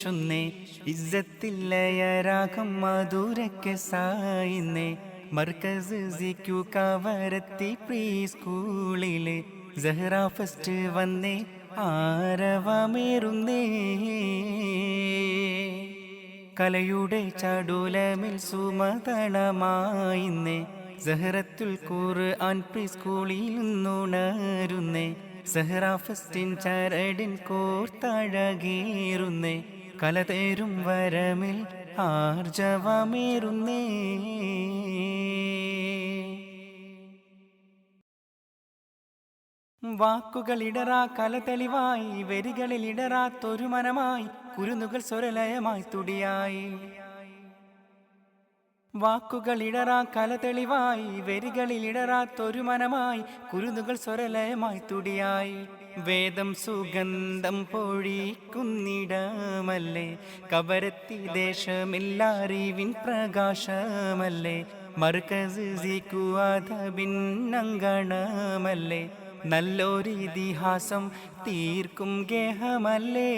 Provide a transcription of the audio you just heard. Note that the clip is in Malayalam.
വീശുന്നേ ഇസ്സത്തില്ലയരാഗം മധുരക്കെ സായിന്നേ മർക്കസ് സിക്യു കവരത്തി പ്രീ സ്കൂളിലെ സഹറ ഫസ്റ്റ് വന്നേ ആരവമേറുന്നേ കലയുടെ ചടുലമിൽ സുമതളമായിന്നേ സഹറത്തുൽ ഖുർആൻ പ്രീ സ്കൂളിൽ നിന്നുണരുന്നേ സഹറ ഫസ്റ്റിൻ ചരടിൻ കോർത്തഴകേറുന്നേ കലതേരും വരമിൽ ആർജവമേറുന്നേ വാക്കുകളിടറാ കല തെളിവായി വരികളിലിടറാത്തൊരു മനമായി കുരുന്നുകൾ സ്വരലയമായി തുടിയായി വാക്കുകളിടറാ കല തെളിവായി വരികളിലിടറാത്തൊരു മനമായി കുരുന്നുകൾ സ്വരലയമായി തുടിയായി വേദം സുഗന്ധം പൊഴിക്കുന്നിടമല്ലേ കബരത്തി ദേശമെല്ലാറിവിൻ പ്രകാശമല്ലേ മർക്കസ് അദബിന്നങ്കണമല്ലേ നല്ലൊരിതിഹാസം തീർക്കും ഗേഹമല്ലേ